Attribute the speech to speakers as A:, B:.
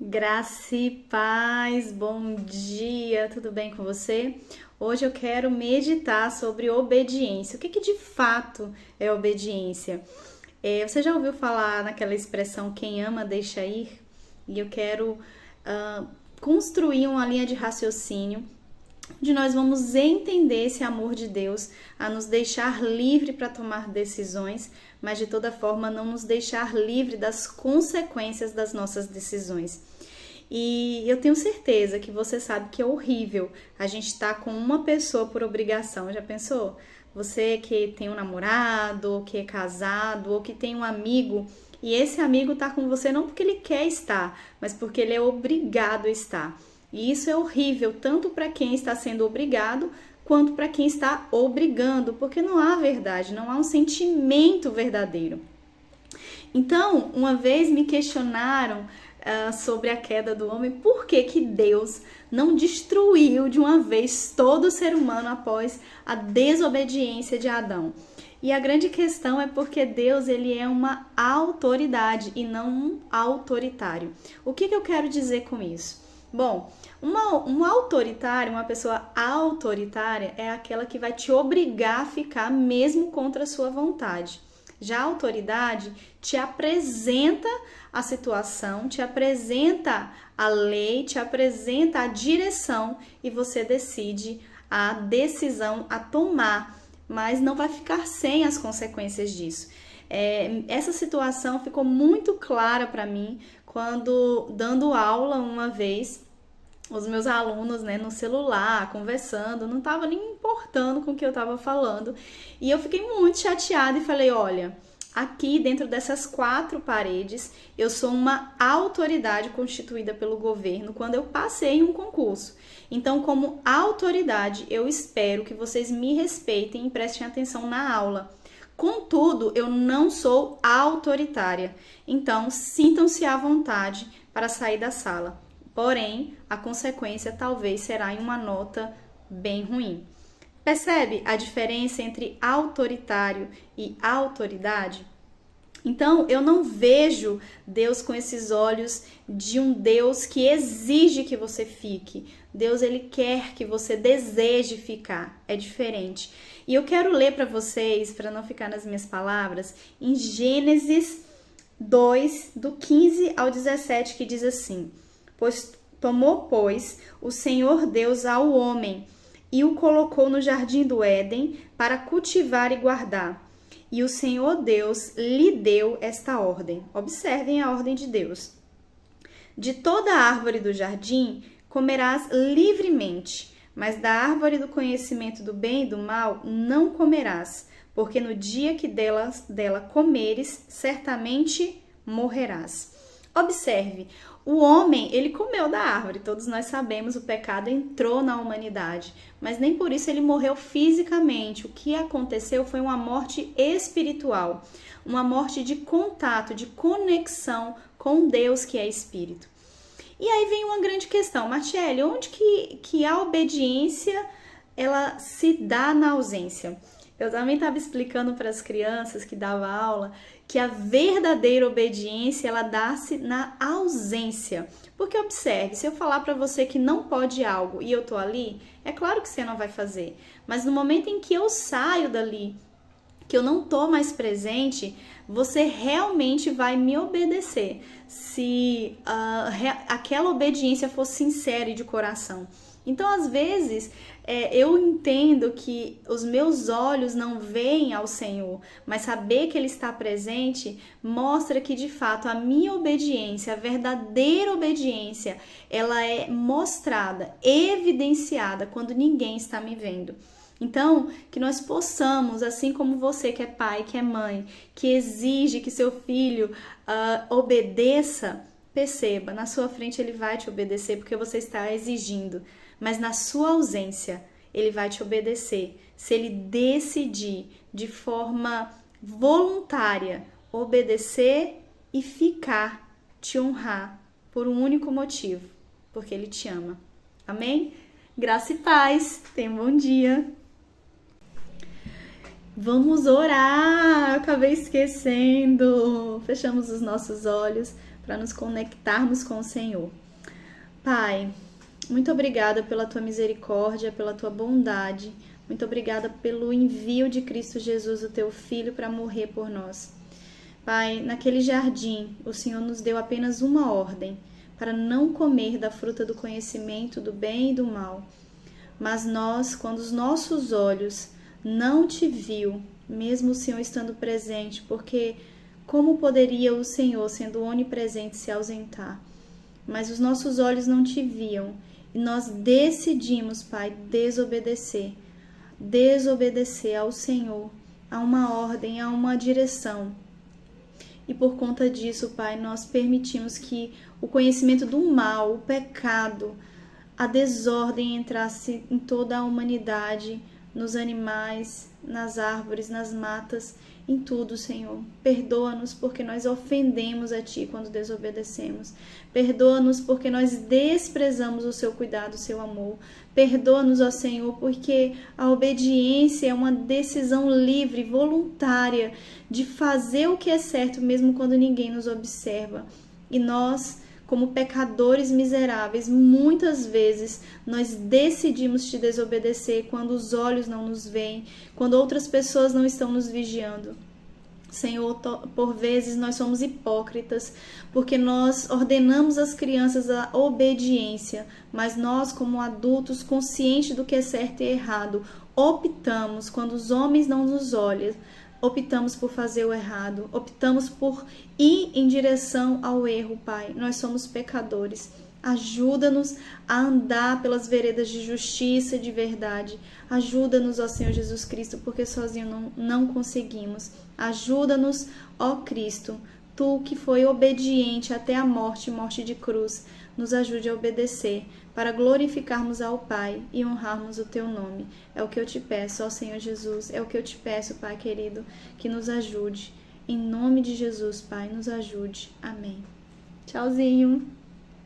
A: Graça e paz, bom dia, tudo bem com você? Hoje eu quero meditar sobre obediência. O que de fato é obediência? Você já ouviu falar naquela expressão quem ama deixa ir? E eu quero ah, construir uma linha de raciocínio onde nós vamos entender esse amor de Deus a nos deixar livre para tomar decisões, mas de toda forma não nos deixar livre das consequências das nossas decisões. E eu tenho certeza que você sabe que é horrível a gente estar com uma pessoa por obrigação. Já pensou? Você que tem um namorado, ou que é casado, ou que tem um amigo, e esse amigo está com você não porque ele quer estar, mas porque ele é obrigado a estar. E isso é horrível, tanto para quem está sendo obrigado, quanto para quem está obrigando, porque não há verdade, não há um sentimento verdadeiro. Então, uma vez me questionaram sobre a queda do homem, por que que Deus não destruiu de uma vez todo o ser humano após a desobediência de Adão? E a grande questão é porque Deus ele é uma autoridade e não um autoritário. O que eu quero dizer com isso? Bom, um autoritário, uma pessoa autoritária é aquela que vai te obrigar a ficar mesmo contra a sua vontade. Já a autoridade te apresenta a situação, te apresenta a lei, te apresenta a direção e você decide a decisão a tomar, mas não vai ficar sem as consequências disso. Essa situação ficou muito clara para mim quando, dando aula uma vez, os meus alunos, né, no celular, conversando, não estava nem importando com o que eu estava falando. E eu fiquei muito chateada e falei, olha, aqui dentro dessas 4 paredes, eu sou uma autoridade constituída pelo governo quando eu passei em um concurso. Então, como autoridade, eu espero que vocês me respeitem e prestem atenção na aula. Contudo, eu não sou autoritária, então sintam-se à vontade para sair da sala. Porém, a consequência talvez será em uma nota bem ruim. Percebe a diferença entre autoritário e autoridade? Então, eu não vejo Deus com esses olhos de um Deus que exige que você fique. Deus, ele quer que você deseje ficar. É diferente. E eu quero ler para vocês, para não ficar nas minhas palavras, em Gênesis 2, do 15 ao 17, que diz assim: Tomou, o Senhor Deus ao homem e o colocou no jardim do Éden para cultivar e guardar. E o Senhor Deus lhe deu esta ordem. Observem a ordem de Deus. De toda árvore do jardim comerás livremente, mas da árvore do conhecimento do bem e do mal não comerás, porque no dia que dela comeres, certamente morrerás. Observe, o homem, ele comeu da árvore, todos nós sabemos, o pecado entrou na humanidade, mas nem por isso ele morreu fisicamente. O que aconteceu foi uma morte espiritual, uma morte de contato, de conexão com Deus que é espírito. E aí vem uma grande questão, Martiele, onde que a obediência ela se dá na ausência? Eu também estava explicando para as crianças que dava aula que a verdadeira obediência ela dá-se na ausência. Porque observe, se eu falar para você que não pode algo e eu tô ali, é claro que você não vai fazer. Mas no momento em que eu saio dali, que eu não tô mais presente, você realmente vai me obedecer. Se aquela obediência for sincera e de coração. Então, às vezes, eu entendo que os meus olhos não veem ao Senhor, mas saber que Ele está presente mostra que, de fato, a minha obediência, a verdadeira obediência, ela é mostrada, evidenciada quando ninguém está me vendo. Então, que nós possamos, assim como você que é pai, que é mãe, que exige que seu filho obedeça, perceba, na sua frente ele vai te obedecer porque você está exigindo, mas na sua ausência ele vai te obedecer. Se ele decidir de forma voluntária obedecer e ficar, te honrar por um único motivo, porque ele te ama. Amém? Graça e paz. Tenha um bom dia. Vamos orar! Eu acabei esquecendo. Fechamos os nossos olhos. para nos conectarmos com o Senhor. Pai, muito obrigada pela tua misericórdia, pela tua bondade. Muito obrigada pelo envio de Cristo Jesus, o teu Filho, para morrer por nós. Pai, naquele jardim, o Senhor nos deu apenas uma ordem, para não comer da fruta do conhecimento do bem e do mal. Mas nós, quando os nossos olhos não te viu, mesmo o Senhor estando presente, porque como poderia o Senhor, sendo onipresente, se ausentar? Mas os nossos olhos não te viam e nós decidimos, Pai, desobedecer ao Senhor, a uma ordem, a uma direção. E por conta disso, Pai, nós permitimos que o conhecimento do mal, o pecado, a desordem entrasse em toda a humanidade, nos animais, nas árvores, nas matas, em tudo, Senhor. Perdoa-nos porque nós ofendemos a Ti quando desobedecemos. Perdoa-nos porque nós desprezamos o Seu cuidado, o Seu amor. Perdoa-nos, ó Senhor, porque a obediência é uma decisão livre, voluntária, de fazer o que é certo mesmo quando ninguém nos observa. E nós, como pecadores miseráveis, muitas vezes nós decidimos te desobedecer quando os olhos não nos veem, quando outras pessoas não estão nos vigiando. Senhor, por vezes nós somos hipócritas, porque nós ordenamos às crianças a obediência, mas nós, como adultos, conscientes do que é certo e errado, optamos, quando os homens não nos olham, optamos por fazer o errado, optamos por ir em direção ao erro, Pai. Nós somos pecadores. Ajuda-nos a andar pelas veredas de justiça e de verdade. Ajuda-nos, ó Senhor Jesus Cristo, porque sozinho não conseguimos. Ajuda-nos, ó Cristo, Tu que foi obediente até a morte de cruz. Nos ajude a obedecer, para glorificarmos ao Pai e honrarmos o Teu nome. É o que eu te peço, ó Senhor Jesus, é o que eu te peço, Pai querido, que nos ajude. Em nome de Jesus, Pai, nos ajude. Amém. Tchauzinho!